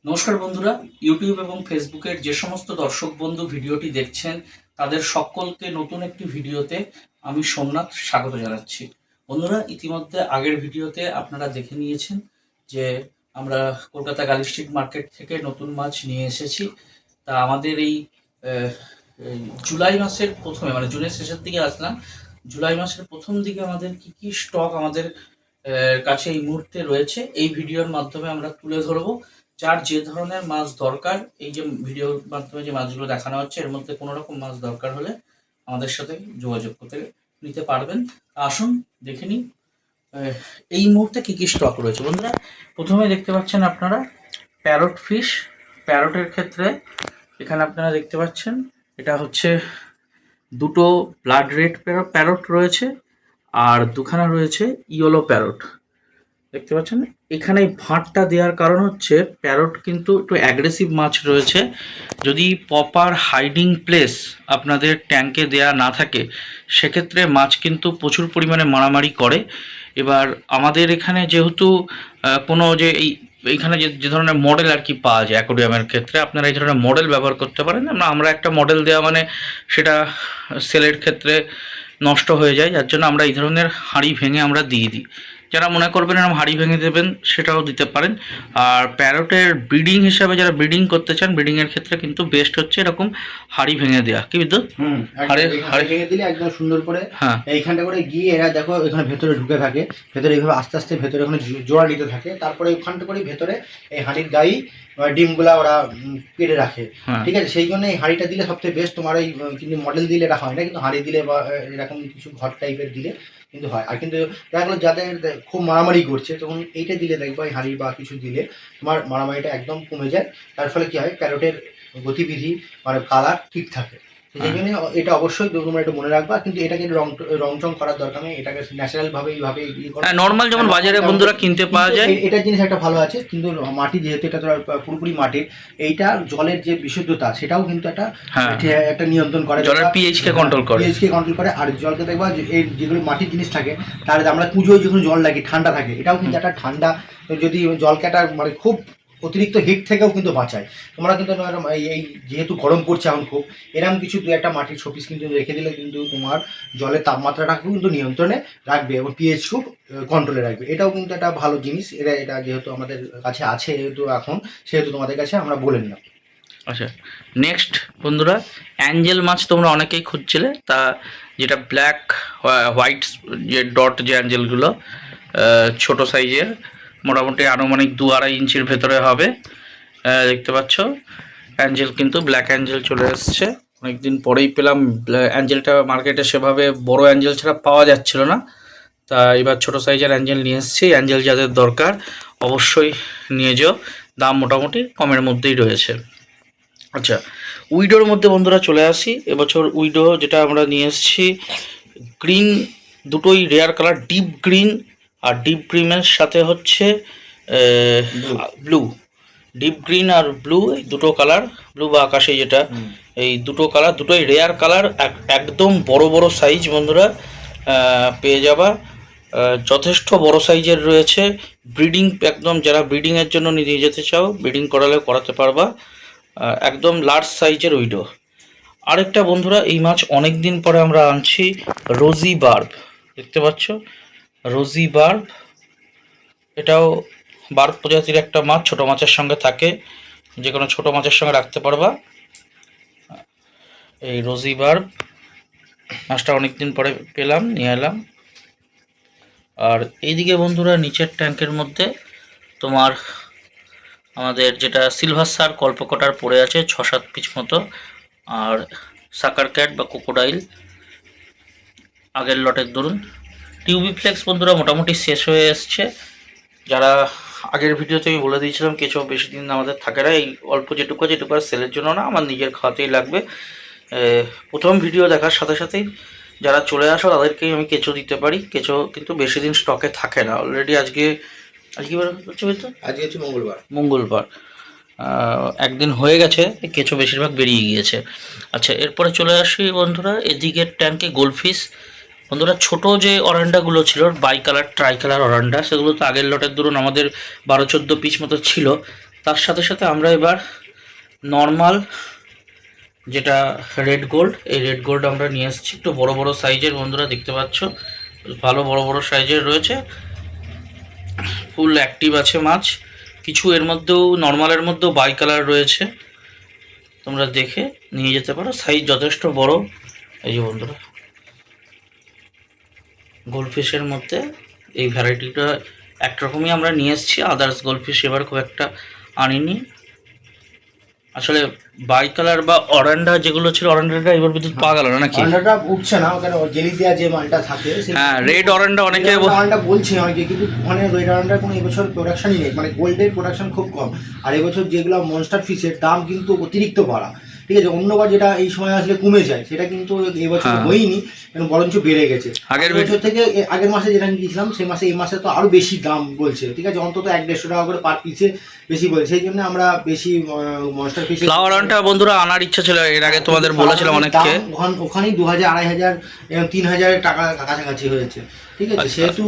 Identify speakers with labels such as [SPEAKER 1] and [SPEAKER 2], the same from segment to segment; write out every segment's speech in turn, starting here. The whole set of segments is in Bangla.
[SPEAKER 1] নমস্কার বন্ধুরা, ইউটিউব এবং ফেসবুকের যে সমস্ত দর্শক বন্ধু ভিডিওটি দেখছেন তাদের সকলকে নতুন একটি ভিডিওতে আমি সোমনাথ স্বাগত জানাচ্ছি। বন্ধুরা, ইতিমধ্যে আগের ভিডিওতে আপনারা দেখে নিয়েছেন যে আমরা কলকাতা গার্ল স্ট্রিট মার্কেট থেকে নতুন মাছ নিয়ে এসেছি। তা আমাদের আহ, এই জুলাই মাসের প্রথমে মানে জুনের শেষের দিকে আসলাম। জুলাই মাসের প্রথম দিকে আমাদের কি কি স্টক আমাদের কাছে এই মুহূর্তে রয়েছে এই ভিডিওর মাধ্যমে আমরা তুলে ধরবো। যার যে ধরনের মাছ দরকার, এই যে ভিডিওর মাধ্যমে যে মাছগুলো দেখানো হচ্ছে এর মধ্যে কোনো রকম মাছ দরকার হলে আমাদের সাথে যোগাযোগ করতে নিতে পারবেন। আসুন দেখে নিই এই মুহূর্তে কি কি স্টক রয়েছে। বন্ধুরা, প্রথমে দেখতে পাচ্ছেন আপনারা প্যারট ফিশ। প্যারটের ক্ষেত্রে এখানে আপনারা দেখতে পাচ্ছেন এটা হচ্ছে দুটো ব্লাড রেড প্যারট রয়েছে আর দুখানা রয়েছে ইয়েলো প্যারট। দেখতে পাচ্ছেন এখানে এই ভাঁটটা দেওয়ার কারণ হচ্ছে প্যারট কিন্তু একটু অ্যাগ্রেসিভ মাছ রয়েছে। যদি প্রপার হাইডিং প্লেস আপনাদের ট্যাঙ্কে দেয়া না থাকে সেক্ষেত্রে মাছ কিন্তু প্রচুর পরিমাণে মারামারি করে। এবার আমাদের এখানে যেহেতু কোনো যে এইখানে যে ধরনের মডেল আর কি পাওয়া যায় অ্যাকোরিয়ামের ক্ষেত্রে, আপনারা এই ধরনের মডেল ব্যবহার করতে পারেন। আমরা একটা মডেল দেওয়া মানে সেটা সেলের ক্ষেত্রে নষ্ট হয়ে যায়, যার জন্য আমরা এই ধরনের হাঁড়ি ভেঙে আমরা দিয়ে দিই। যারা মনে করবেন এরকম হাঁড়ি ভেঙে দেবেন সেটাও দিতে পারেন। আর প্যারটের ব্রিডিং হিসাবে যারা ব্রিডিং করতে চান, ব্রিডিংয়ের ক্ষেত্রে কিন্তু বেস্ট হচ্ছে এরকম হাঁড়ি ভেঙে দেওয়া। কি বিদ্যুৎ
[SPEAKER 2] হাড়ি ভেঙে দিলে একদম সুন্দর করে এইখানটা করে গিয়ে এরা দেখো এখানে ভেতরে ঢুকে থাকে, ভেতরে এইভাবে আস্তে আস্তে ভেতরে ওখানে জোড়া নিতে থাকে, তারপরে ওখানটা করে ভেতরে এই হাঁড়ির গায়ে ডিমগুলা ওরা পেড়ে রাখে। ঠিক আছে, সেই জন্য এই হাঁড়িটা দিলে সবথেকে বেস্ট। তোমার এই কিন্তু মডেল দিলে এটা হয় না, কিন্তু হাঁড়ি দিলে বা এরকম কিছু ঘর টাইপের দিলে কিন্তু হয়। আর কিন্তু দেখা গেলো যাদের খুব মারামারি করছে তখন এইটা দিলে দেখবো এই হাঁড়ি বা কিছু দিলে তোমার মারামারিটা একদম কমে যায়। তার ফলে কি হয়, প্যারটের গতিবিধি মানে কালার ঠিক থাকে। সেই জন্য এটা অবশ্যই তোমরা একটু মনে রাখবা। কিন্তু এটাকে রং চং করার দরকার নেই, এটাকে ন্যাচারাল ভাবে এইভাবে
[SPEAKER 1] নর্মাল যেমন বাজারে বন্ধুরা কিনতে পাওয়া যায়।
[SPEAKER 2] এটার জিনিস একটা ভালো আছে, কিন্তু মাটি যেহেতু এটা পুরোপুরি মাটির, এইটা জলের যে বিশুদ্ধতা সেটাও কিন্তু একটা নিয়ন্ত্রণ করে,
[SPEAKER 1] জলের পিএইচ কে কন্ট্রোল
[SPEAKER 2] করে। আর জলকে দেখবা এই যেগুলো মাটির জিনিস থাকে, তার আমরা পুজোয় যখন জল লাগে ঠান্ডা থাকে, এটাও কিন্তু একটা ঠান্ডা, যদি জলকে একটা মানে খুব অতিরিক্ত হিট থেকেও কিন্তু বাঁচায়। তোমরা কিন্তু এই যেহেতু গরম পড়ছে এখন খুব, এরকম কিছু দু একটা মাটির শোপিস কিন্তু রেখে দিলে কিন্তু তোমার জলের তাপমাত্রাটাকেও কিন্তু নিয়ন্ত্রণে রাখবে এবং পিএইচ খুব কন্ট্রোলে রাখবে। এটাও কিন্তু একটা ভালো জিনিস। এটা যেহেতু আমাদের কাছে আছে যেহেতু এখন, সেহেতু তোমাদের কাছে আমরা বলে নিলাম।
[SPEAKER 1] আচ্ছা, নেক্সট বন্ধুরা, অ্যাঞ্জেল মাছ তোমরা অনেকেই খুঁজছিলে, তা যেটা ব্ল্যাক হোয়াইট যে ডট যে অ্যাঞ্জেলগুলো ছোট সাইজের, মোটামুটি আনুমানিক 2-2.5 ইঞ্চির ভেতরে হবে। দেখতে পাচ্ছ অ্যাঞ্জেল কিন্তু ব্ল্যাক অ্যাঞ্জেল চলে এসছে। অনেকদিন পরেই পেলাম অ্যাঞ্জেলটা, মার্কেটে সেভাবে বড় অ্যাঞ্জেল ছাড়া পাওয়া যাচ্ছিল না। তা এবার ছোট সাইজের অ্যাঞ্জেল নিয়ে এসেছি। অ্যাঞ্জেল যাদের দরকার অবশ্যই নিয়ে যাও, দাম মোটামুটি কমের মধ্যেই রয়েছে। আচ্ছা, উইডোর মধ্যে বন্ধুরা চলে আসি। এবছর উইডো যেটা আমরা নিয়ে এসেছি, গ্রিন দুটোই রেয়ার কালার, ডিপ গ্রিন আর ডিপ গ্রিনের সাথে হচ্ছে ব্লু। ডিপ গ্রিন আর ব্লু, এই দুটো কালার, ব্লু বা আকাশে যেটা, এই দুটো কালার দুটোই রেয়ার কালার, একদম বড় বড় সাইজ বন্ধুরা পেয়ে যাবা। যথেষ্ট বড় সাইজের রয়েছে। ব্রিডিং একদম, যারা ব্রিডিংয়ের জন্য নিয়ে যেতে চাও, ব্রিডিং করালে করাতে পারবা। একদম লার্জ সাইজের উইডো। আরেকটা বন্ধুরা, এই মাছ অনেক দিন পরে আমরা আনছি, রোজি বার্ব। দেখতে পাচ্ছ রোজি বার্ব, এটাও বার্ব প্রজাতির একটা মাছ, ছোট মাছের সঙ্গে থাকে, যে কোনো ছোট মাছের সঙ্গে রাখতে পারবা। এই রোজি বার্ব মাছটা অনেকদিন পরে পেলাম, নিয়ে এলাম। আর এইদিকে বন্ধুরা নিচের ট্যাঙ্কের মধ্যে তোমার আমাদের যেটা সিলভার সার কল্পকটার পড়ে আছে 6-7 পিস মতো, আর সাকার ক্যাট বা ক্রোকোডাইল আগের লটের ধরুন। টিউবিফ্লেক্স বন্ধুরা মোটামুটি শেষ হয়ে এসছে। যারা আগের ভিডিওতে আমি বলে দিয়েছিলাম কেঁচো বেশি দিন আমাদের থাকে না, এই অল্প যেটুকু আর সেলের জন্য না, আমার নিজের খাওয়াতেই লাগবে। প্রথম ভিডিও দেখার সাথে সাথেই যারা চলে আসো তাদেরকেই আমি কেঁচো দিতে পারি। কেঁচো কিন্তু বেশি দিন স্টকে থাকে না। অলরেডি আজকে
[SPEAKER 2] হচ্ছে
[SPEAKER 1] মঙ্গলবার, একদিন হয়ে গেছে, কেঁচো বেশিরভাগ বেরিয়ে গিয়েছে। আচ্ছা, এরপরে চলে আসি বন্ধুরা এদিকের ট্যাঙ্কে গোল্ডফিশ। বন্ধুরা ছোট যে অরান্ডাগুলো ছিল, বাই কালার ট্রাই কালার অরান্ডা, সেগুলো তো আগের লটের ধরুন আমাদের 12-14 পিস মতো ছিল। তার সাথে সাথে আমরা এবার নর্মাল যেটা রেড গোল্ড, এই রেড গোল্ড আমরা নিয়ে এসেছি। একটু বড় বড় সাইজের বন্ধুরা দেখতে পাচ্ছ, ভালো বড় বড় সাইজের রয়েছে, ফুল অ্যাক্টিভ আছে মাছ। কিছু এর মধ্যেও নর্মালের মধ্যেও বাই কালার রয়েছে, তোমরা দেখে নিয়ে যেতে পারো, সাইজ যথেষ্ট বড়। এই যে বন্ধুরা গোল্ডফিশের মধ্যে এই ভ্যারাইটিটা একরকমই আমরা নিয়ে এসেছি, আদার্স গোল্ডফিশ এবার খুব একটা আনিনি। আসলে বাই কালার বা অরেন্ডা যেগুলো ছিল, অরেন্ডাটা এবার বিদ্যুৎ পাওয়া গেল না নাকি?
[SPEAKER 2] অরেন্ডাটা উঠছে না, ওখানে জেলি দেওয়া যে মালটা থাকে,
[SPEAKER 1] হ্যাঁ রেড অরেন্ডা অনেকে
[SPEAKER 2] বলছে অনেকে, কিন্তু ওখানে রেড অরেন্ডার কোনো এবছর প্রোডাকশনই নেই, মানে গোল্ডের প্রোডাকশন খুব কম। আর এবছর যেগুলো মনস্টার ফিশের দাম কিন্তু অতিরিক্ত বাড়া, ঠিক আছে। অন্যবার যেটা এই সময় আসলে কমে যায়, সেটা কিন্তু এবছর হয়নি, বরঞ্চ বেড়ে গেছে আগের বছর থেকে। আগের মাসে যেটা আমি গিয়েছিলাম সেই মাসে, এই মাসে তো আরো বেশি দাম বলছে, ঠিক আছে, অন্তত 100-150 টাকা করে পার পিসে বেশি বলছে। সেই জন্য আমরা বেশি মনস্টার ফিশ
[SPEAKER 1] ফ্লাওয়ার অনটা বন্ধুরা আনার ইচ্ছা ছিল, এর আগে তোমাদের বলেছিলাম অনেককে।
[SPEAKER 2] ওখানেই 2000-2500 এবং 3000 টাকা কাছাকাছি হয়েছে, ঠিক আছে। সেহেতু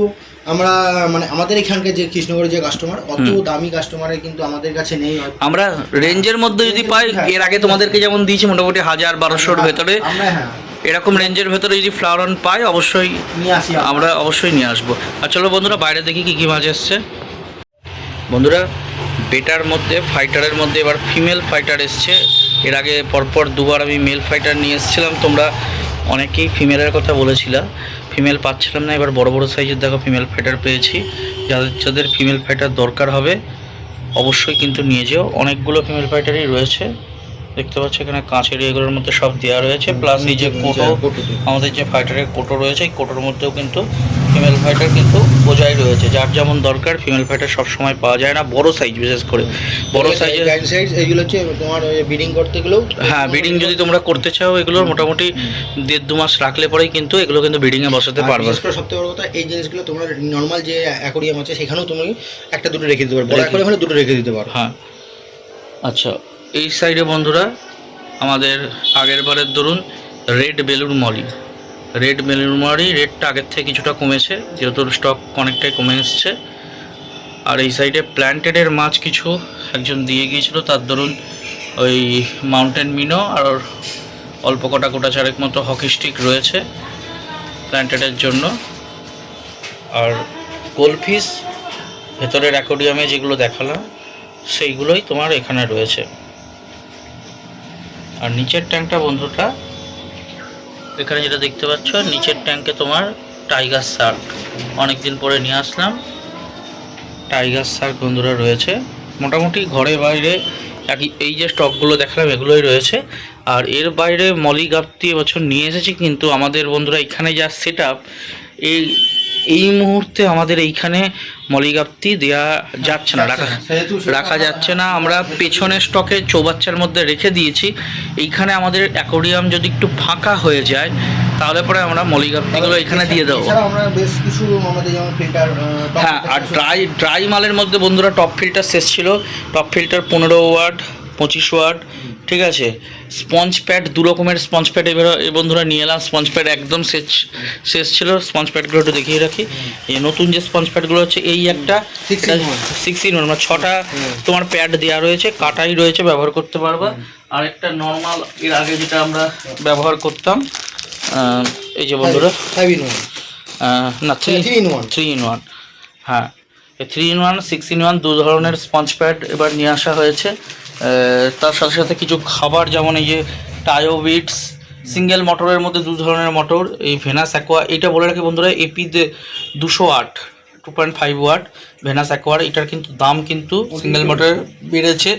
[SPEAKER 2] আমরা মানে আমাদের এখানকার যে কৃষ্ণগড়ের যে কাস্টমার, অত দামি কাস্টমারের কিন্তু আমাদের কাছে নেই। আমরা
[SPEAKER 1] রেঞ্জের মধ্যে যদি পাই, এর আগে তোমাদেরকে যেমন দিয়েছি মোটামুটি 1000-1200-র ভেতরে, এরকম রেঞ্জের ভেতরে যদি ফ্লাওয়ার অন পাই অবশ্যই
[SPEAKER 2] নিয়ে আসি,
[SPEAKER 1] আমরা অবশ্যই নিয়ে আসবো। আর চলো বন্ধুরা বাইরে দেখি কী কী মাছ এসছে। বন্ধুরা বেটার মধ্যে, ফাইটারের মধ্যে এবার ফিমেল ফাইটার এসছে। এর আগে পরপর দুবার আমি মেল ফাইটার নিয়ে এসেছিলাম, তোমরা অনেকেই ফিমেলের কথা বলেছিলাম, ফিমেল পাচ্ছিলাম না। এবার বড় বড় সাইজের দেখো ফিমেল ফাইটার পেয়েছি। যাদের যাদের ফিমেল ফাইটার দরকার হবে অবশ্যই কিন্তু নিয়ে যেও, অনেকগুলো ফিমেল ফাইটারই রয়েছে। দেখতে পাচ্ছ এখানে কাঁচের এগুলোর মধ্যে সব দেওয়া রয়েছে, প্লাস এই যে কোটো, আমাদের যে ফাইটারের কোটো রয়েছে, এই কোটোর মধ্যেও কিন্তু ফিমেল ফাইটার কিন্তু বোঝাই রয়েছে। যার যেমন দরকার, ফিমেল ফাইটার সবসময় পাওয়া যায় না, বড় সাইজ বিশেষ করে বড় সাইজের
[SPEAKER 2] এইগুলো হচ্ছে তোমার ব্রিডিং করতে গেলেও।
[SPEAKER 1] হ্যাঁ ব্রিডিং যদি তোমরা করতে চাও, এগুলোর মোটামুটি 1.5-2 মাস রাখলে পরেই কিন্তু এগুলো কিন্তু ব্রিডিংয়ে বসাতে পারবে।
[SPEAKER 2] বিশেষ করে সবথেকে বড় কথা, এই জিনিসগুলো তোমরা নর্মাল যে অ্যাকোরিয়াম আছে সেখানেও তুমি একটা দুটো রেখে দিতে পারো, বড় অ্যাকোরিয়াম হলে দুটো রেখে দিতে পারো।
[SPEAKER 1] হ্যাঁ আচ্ছা, এই সাইডে বন্ধুরা আমাদের আগের বারের ধরুন রেড বেলুন মলি, রেডটা আগের থেকে কিছুটা কমেছে, যেহেতু স্টক অনেকটাই কমে এসছে। আর এই সাইডে প্ল্যান্টেডের মাছ কিছু একজন দিয়ে গিয়েছিল, তার ধরুন ওই মাউন্টেন মিনো আর অল্প কোটা চারেক মতো হকি স্টিক রয়েছে প্ল্যান্টেডের জন্য। আর গোল্ডফিশ ভেতরের অ্যাকোরিয়ামে যেগুলো দেখালাম সেইগুলোই তোমার এখানে রয়েছে। আর নিচের ট্যাঙ্কটা বন্ধুটা এখানে যেটা দেখতে পাচ্ছ, নিচের ট্যাঙ্কে তোমার টাইগার শার্ক অনেকদিন পরে নিয়ে আসলাম, টাইগার শার্ক বন্ধুরা রয়েছে। মোটামুটি ঘরে বাইরে এই যে স্টকগুলো দেখালাম এগুলোই রয়েছে। আর এর বাইরে মলি গাপ্তি এবছর নিয়ে এসেছি, কিন্তু আমাদের বন্ধুরা এখানে যা সেট আপ, এই মুহূর্তে আমাদের এইখানে মলিগাপ্তি দেওয়া যাচ্ছে না, রাখা যাচ্ছে না। আমরা পেছনের স্টকে চৌবাচ্চার মধ্যে রেখে দিয়েছি। এইখানে আমাদের অ্যাকোরিয়াম যদি একটু ফাঁকা হয়ে যায় তাহলে পরে আমরা মলিগাপ্তিগুলো এখানে দিয়ে দেবো। হ্যাঁ, আর ড্রাই মালের মধ্যে বন্ধুরা টপ ফিল্টার শেষ ছিল, টপ ফিল্টার 15 ওয়াট 25 ওয়াট, ঠিক আছে। স্পঞ্জ প্যাড 2 রকমের স্পঞ্জ প্যাড এবার বন্ধুরা নিয়ে এলাম, স্পঞ্জ প্যাড একদম শেষ ছিল। স্পঞ্জ প্যাডগুলো একটু দেখিয়ে রাখি, এই নতুন যে স্পঞ্জ প্যাডগুলো হচ্ছে, এই একটা 6-in-1 মানে 6টা তোমার প্যাড দেওয়া রয়েছে, কাটাই রয়েছে, ব্যবহার করতে পারবা। আর একটা নর্মাল এর আগে যেটা আমরা ব্যবহার করতাম, এই যে বন্ধুরা
[SPEAKER 2] 5-in-1
[SPEAKER 1] না 3-in-1, হ্যাঁ 3-in-1 6-in-1 দু ধরনের স্পঞ্জ প্যাড এবার নিয়ে আসা হয়েছে। তার সাথে সাথে কিছু খাবার, যেমন এই যে টায়োবিটস সিঙ্গেল মোটরের মধ্যে 2 ধরনের মোটর, এই ভেনাস অ্যাকোয়া, এটা বলে রাখি বন্ধুরা এপিতে 200 ওয়াট 2.5 ওয়াট ভেনাস অ্যাকোয়ার। এটার কিন্তু দাম কিন্তু সিঙ্গেল মোটরের বেড়েছে,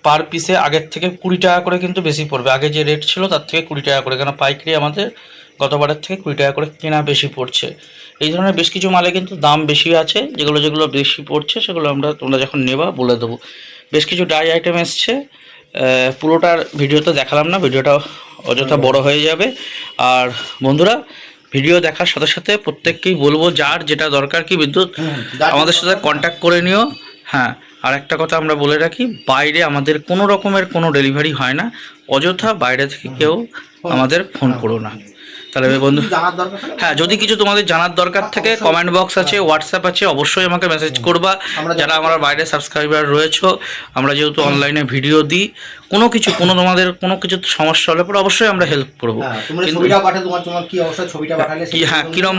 [SPEAKER 1] পার পিসে আগের থেকে 20 টাকা করে কিন্তু বেশি পড়বে। আগে যে রেট ছিল তার থেকে 20 টাকা করে, কেন পাইকারি আমাদের গতবারের থেকে 20 টাকা করে কেনা বেশি পড়ছে। এই ধরনের বেশ কিছু মালে কিন্তু দাম বেশি আছে, যেগুলো বেশি পড়ছে সেগুলো তোমরা যখন নেবা বলে দেবো। বেশ কিছু ডাই আইটেম এসছে, পুরোটার ভিডিওতে দেখালাম না, ভিডিওটা অযথা বড় হয়ে যাবে। আর বন্ধুরা ভিডিও দেখার সাথে সাথে প্রত্যেককেই বলবো, যার যেটা দরকার কি বিদ্যুৎ আমাদের সাথে কন্ট্যাক্ট করে নিও। হ্যাঁ, আর একটা কথা আমরা বলে রাখি, বাইরে আমাদের কোনো রকমের কোনো ডেলিভারি হয় না, অযথা বাইরে থেকে কেউ আমাদের ফোন করো না। তাহলে বন্ধু,
[SPEAKER 2] জানার দরকার
[SPEAKER 1] হ্যাঁ যদি কিছু তোমাদের জানার দরকার থাকে কমেন্ট বক্স আছে, হোয়াটসঅ্যাপ আছে, অবশ্যই আমাকে মেসেজ করবা। যারা আমার বাইরে সাবস্ক্রাইবার রয়েছে, আমরা যেহেতু অনলাইনে ভিডিও দিই, কোনো কিছু তোমাদের কোনো কিছু সমস্যা হলে পরে অবশ্যই আমরা হেল্প করবো। হ্যাঁ কিরকম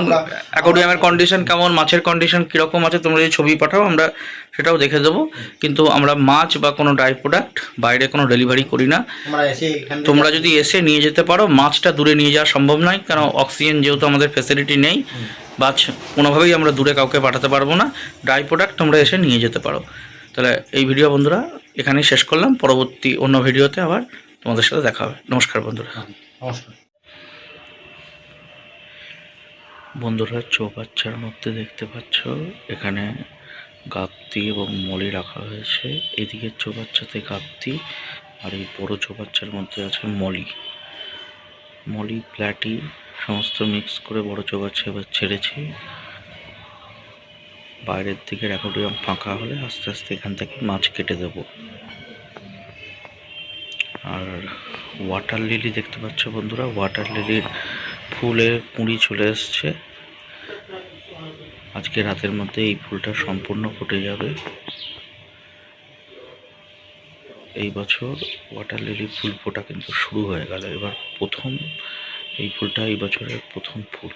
[SPEAKER 1] অ্যাকোয়ারিয়ামের কন্ডিশন কেমন, মাছের কন্ডিশন কীরকম আছে, তোমরা যদি ছবি পাঠাও আমরা সেটাও দেখে দেবো। কিন্তু আমরা মাছ বা কোনো ড্রাই প্রোডাক্ট বাইরে কোনো ডেলিভারি করি না। তোমরা যদি এসে নিয়ে যেতে পারো, মাছটা দূরে নিয়ে যাওয়া সম্ভব নয়, কারণ অক্সিজেন যেহেতু আমাদের ফ্যাসিলিটি নেই, বা কোনোভাবেই আমরা দূরে কাউকে পাঠাতে পারবো না। ড্রাই প্রোডাক্ট তোমরা এসে নিয়ে যেতে পারো। তাহলে এই ভিডিও বন্ধুরা এখানেই শেষ করলাম, পরবর্তী অন্য ভিডিওতে আবার তোমাদের সাথে দেখা হবে। নমস্কার বন্ধুরা।
[SPEAKER 2] নমস্কার
[SPEAKER 1] বন্ধুরা, চৌবাচ্চার মধ্যে দেখতে পাচ্ছ এখানে গাপ্তি এবং মলি রাখা হয়েছে। এদিকের চৌবাচ্চাতে গাপ্তি, আর এই বড় চৌবাচ্চার মধ্যে আছে মলি প্ল্যাটি সমস্ত মিক্স করে বড় চৌবাচ্চা এবার ছেড়েছি। বাইরের দিকের অ্যাকোয়ারিয়াম ফাঁকা হলে আস্তে আস্তে এখান থেকে মাছ কেটে দেব। আর ওয়াটার লিলি দেখতে পাচ্ছ বন্ধুরা, ওয়াটার লিলির ফুলের কুঁড়ি চলে এসছে। আজকে রাতের মধ্যে এই ফুলটা সম্পূর্ণ ফুটে যাবে। এই বছর ওয়াটার লিলি ফুল ফোটা কিন্তু শুরু হয়ে গেল। এবার প্রথম এই ফুলটা এই বছরের প্রথম ফুল।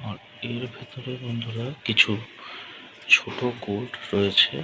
[SPEAKER 1] আর এর ভেতরে বন্ধুরা কিছু ছোট গোল্ড রয়েছে।